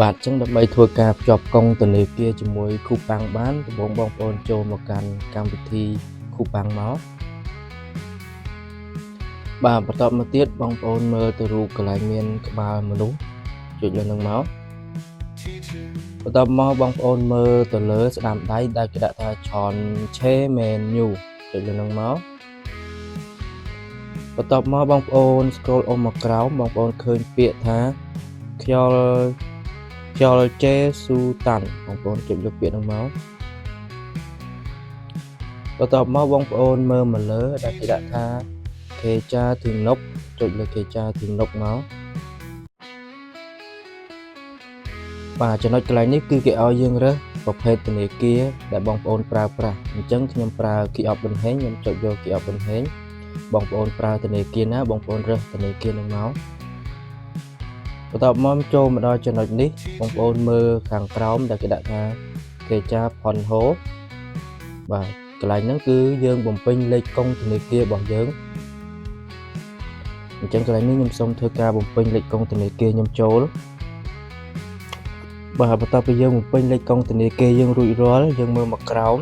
បាទចឹងដើម្បីធ្វើការភ្ជាប់កុងធនាគារជាមួយគូប៉ាំងបានដំបូងបងប្អូនចូលមកកាន់កម្មវិធីគូប៉ាំងមកបាទបន្តមកទៀតបងប្អូនមើលទៅរូបកន្លែងមានក្បាលមនុស្សចុចលើនឹងមកបន្តមកបងប្អូនមើលទៅលើស្ដាំដៃដែលគេដាក់ថា Change Menu ចុចលើនឹងមកបន្តមកបងប្អូន scroll អុំមកក្រោមបងប្អូនឃើញពាក្យថាខ្យល់ជេស៊ូតាន់បងប្អូនចុចលើពាក្យហ្នឹងមកបន្ទាប់មកបងប្អូនមើលមកលើដែលគេដាក់ថាខេចាធីនុកចុចលើខេចាធីនុកមកបាទចំណុចកន្លែងនេះគឺគេឲ្យយើងរើសប្រភេទធនាគារដែលបងប្អូនប្រើប្រាស់អញ្ចឹងខ្ញុំប្រើ Key of Bonheng ខ្ញុំចុចយក Key of Bonheng បងប្អូនប្រើធនាគារណាបងប្អូនរើសធនាគារហ្នឹងមកបន្ទាប់មកចូលមកដល់ចំណុចនេះបងប្អូនមើលខាងក្រោមដែលគេដាក់ថាខេចាផុនហូបាទកន្លែងហ្នឹងគឺយើងបំពេញលេខកុងធនាគាររបស់យើងអញ្ចឹងកន្លែងនេះខ្ញុំសូមធ្វើការបំពេញលេខកុងធនាគារខ្ញុំចូលបាទបន្ទាប់ពីយើងបំពេញលេខកុងធនាគារយើងរួចរាល់យើងមើលមកក្រោម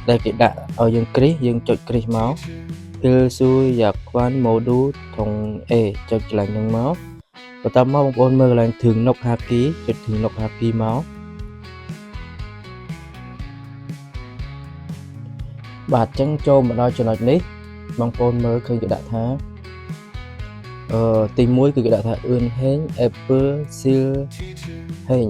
ដែលគេដាក់ឲ្យយើងគ្រីសយើងចុចគ្រីសមក Pilsuyakuan Modul Thong A ចុចកន្លែងហ្នឹងមកបន្ទាប់មកបងប្អូនមើលកន្លែងធឿងនុកហាគីចុចធឿងនុកហាគីមកបាទអញ្ចឹងចូលមកដល់ចំណុចនេះបងប្អូនមើលឃើញគេដាក់ថាទី1គឺគេដាក់ថាអឿនហេង Apple Seal ហេង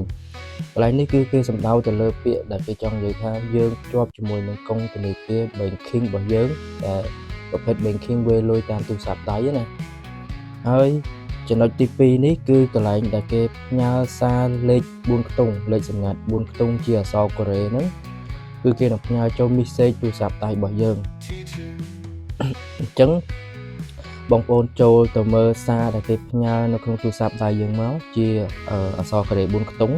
កន្លែងនេះគឺគេសំដៅទៅលើពាក្យដែលគេចង់និយាយថាយើងជាប់ជាមួយនឹងកុងធនាគារ banking របស់យើងដែលប្រភេទ banking វេលុយតាមទូរស័ព្ទដៃណាហើយចំណុចទី2នេះគឺកន្លែងដែលគេផ្ញើសារលេខ4ខ្ទង់លេខសម្ងាត់4ខ្ទង់ជាអក្សរកូរ៉េហ្នឹងគឺគេនឹងផ្ញើចូល message ទូរស័ព្ទដៃរបស់យើងអញ្ចឹងបងប្អូនចូលទៅមើលសារដែលគេផ្ញើនៅក្នុងទូរស័ព្ទដៃយើងមកជាអក្សរកូរ៉េ4ខ្ទង់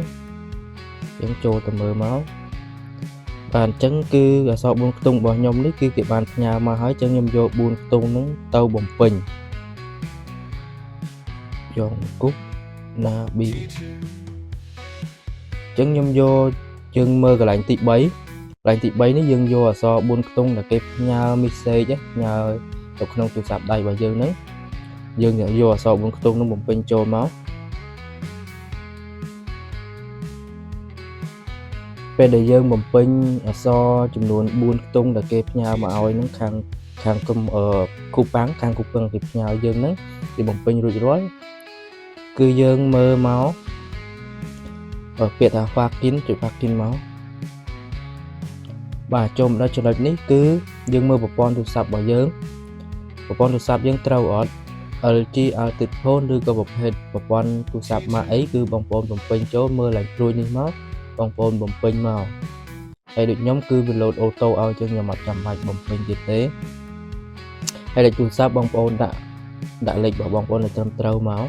យើងចូលទៅមើលមកបាទអញ្ចឹងគឺអក្សរ4ខ្ទង់របស់ខ្ញុំនេះគឺគេបានផ្ញើមកហើយអញ្ចឹងខ្ញុំយក4ខ្ទង់ហ្នឹងទៅបំពេញយកគុកណាប៊ីអញ្ចឹងខ្ញុំយកយើងមើលកន្លែងទី3កន្លែងទី3នេះយើងយកអក្សរ4ខ្ទង់ដែលគេផ្ញើ message ផ្ញើទៅក្នុងទូរស័ព្ទដៃរបស់យើងហ្នឹងយើងយកអក្សរ4ខ្ទង់នោះបំពេញចូលមកពេលដែលយើងបំពេញអក្សរចំនួន4ខ្ទង់ដែលគេផ្ញើមកឲ្យហ្នឹងខាងគូប៉ាំងខាងគូប៉ាំងគេផ្ញើយើងហ្នឹងគេបំពេញរួចរាល់គឺយើងមើលមកពាក្យថា Fakin ចុច Fakin មកបាទចូលមកដល់ចំណុចនេះគឺយើងមើលប្រព័ន្ធទូរស័ព្ទរបស់យើងប្រព័ន្ធទូរស័ព្ទយើងត្រូវអត់ LG Altis Phone ឬក៏ប្រភេទប្រព័ន្ធទូរស័ព្ទម៉ាកអីគឺបងប្អូនបំពេញចូលមើលឡើងព្រួយនេះមកបងប្អូនបំពេញមកហើយដូចខ្ញុំគឺវាលោតអូតូឲ្យចឹងខ្ញុំអត់ចាំបាច់បំពេញទៀតទេហើយលេខទូរស័ព្ទបងប្អូនដាក់លេខរបស់បងប្អូនឲ្យត្រឹមត្រូវមក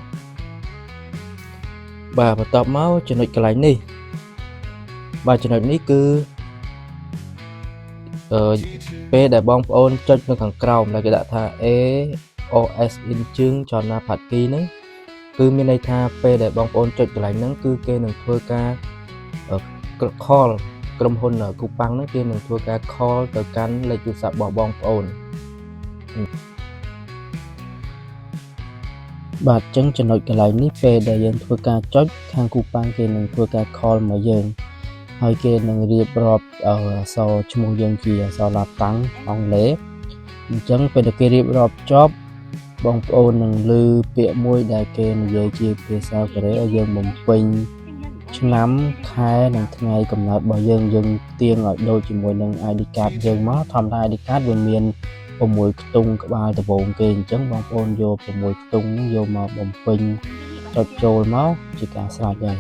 បាទបន្ទាប់មកចំណុចកន្លែងនេះបាទចំណុចនេះគឺពេលដែលបងប្អូនចុចនៅខាងក្រោមដែលគេដាក់ថា AOS in ជើងចលនាផាត់គីហ្នឹងគឺមានន័យថាពេលដែលបងប្អូនចុចកន្លែងហ្នឹងគឺគេនឹងធ្វើការ call ក្រុមហ៊ុនគូប៉ាំងហ្នឹងគេនឹងធ្វើការ call ទៅកាន់លេខទូរស័ព្ទរបស់បងប្អូនបាទអញ្ចឹងចំណុចកន្លែងនេះពេលដែលយើងធ្វើការចុចខាងគូប៉ាំងគេនឹងធ្វើការ call មកយើងហើយគេនឹងរៀបរាប់អក្សរឈ្មោះយើងជាអក្សរឡាតាំងអង់គ្លេសអញ្ចឹងពេលដែលគេរៀបរាប់ចប់បងប្អូននឹងឮពាក្យមួយដែលគេនិយាយជាភាសាកូរ៉េឲ្យយើងបំពេញឆ្នាំខែនិងថ្ងៃកំណើតរបស់យើងទាញឲ្យដូចជាមួយនឹង ID card យើងមកធម្មតា ID card វាមាន6ខ្ទង់ក្បាលដំបូងគេអញ្ចឹងបងប្អូនយក6ខ្ទង់ហ្នឹងយកមកបំពេញចុចចូលមកជាការស្រេចហើយ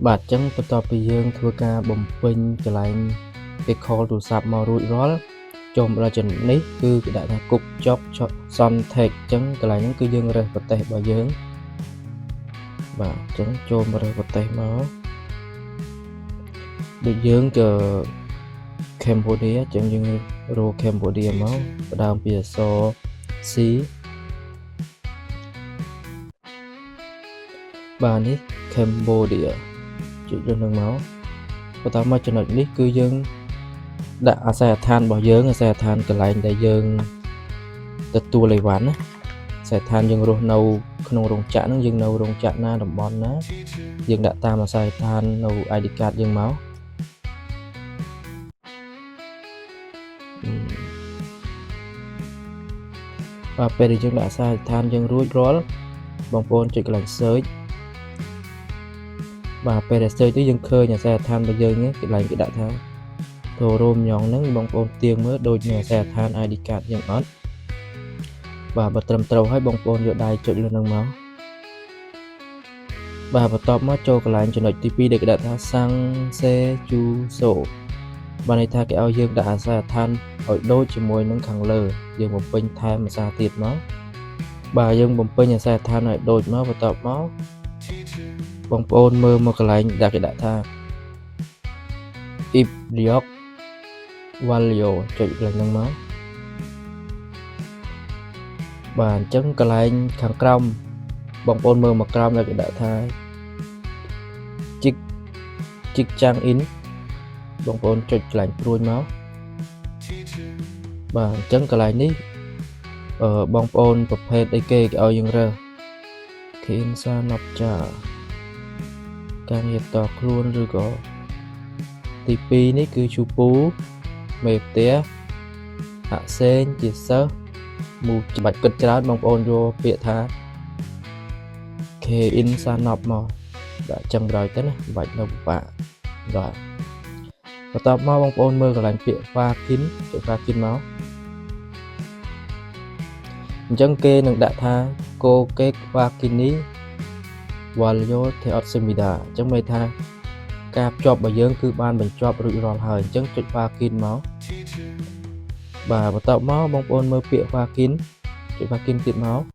បាទអញ្ចឹងបន្ទាប់ពីយើងធ្វើការបំពេញកន្លែងគេ call ទូរស័ព្ទមករួចរាល់ចូលមកដល់ចំណុចនេះគឺគេដាក់ថាគុកចប់ Sontext អញ្ចឹងកន្លែងហ្នឹងគឺយើងរើសប្រទេសរបស់យើងបាទអញ្ចឹងចូលមករើសប្រទេសមក Được dương cho Cambodia chẳng như rô Cambodia máu và đàm bìa so xí bà ní Cambodia chữ dân nâng máu và tao mà cho nó ní cư dân đã xe than bỏ dương xe than cái lại đại dương tật tua lấy ván xe than dân rô nâu không rồng chả nó dân nâu rồng chả na đồng bon ná dân đã ta mà xe than nâu ID card dân máu và bây giờ chúng đã sai than dân rúi rối bóng bồn chỉ là sới và bây giờ sới tới dân khơi nhà xe than bây giờ nhé cái lành cái đã tháo thổ rôm nhọn nắng bóng bồn tiền mới đôi nhà xe than ID card dân ớt và bật trầm trầuให้bóng bồn vô đai trội lên nâng máu và bật top mắt cho cái lành cho nội TP để cái đã tháo sang xe chu sổ và này tha cái ao dương đã xe than ở đôi chỉ môi nâng khẳng lờ dương một bên thay mà xa tiệt máu bà dương một bên nhà xe than ở đôi máu và top máu bóng bồn mơ một cái lành đã cái đã tha Ibriok Valio trội lên nâng máu bản chân cái lành khẳng crom bóng bồn mơ một crom là cái đã tha chích trang in bóng bồn trịch lạnh ruồi máu và chân cái lại ní ở bóng bồn tập hệ đây kê cái ao dương rơ khi in xa nọc trả càng nhiệt tọt luôn rồi có TP ní cứ chú bú mềm tía hạ sen chỉ sơ mù bạch cực trát bóng bồn vô bịa thá khi in xa nọc mò đã chân rồi tới bạch đâu bạ rồi và tập máu bóng bồn mơ cái lạnh bịa pha kín để pha kín máu chân kê nâng đã tha cô kết pha kín ní và vô theo semida chân mê tha cạp chọp bởi dương cứ ban mình chọp rụi ròn hời chân trịch pha kín máu và tập máu bóng bồn mơ bịa pha kín để pha kín tiết máu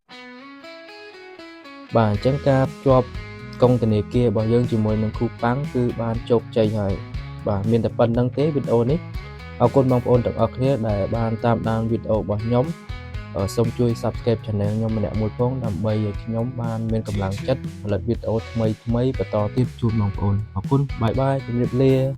và chân cạp chọp công tình kia bởi dương chỉ mùi nâng khu bắn cứ ban chộp chay hời và miền tập phần đăng tế video này ở con mong ôn tập ở kia để ban tam đăng video của nhóm ở sông chui subscribe channel nhóm mình đã một phong làm bây giờ nhóm ban miền cầm lăng chất lật video mấy và to tiếp chun mong ôn học con bye bye chào lia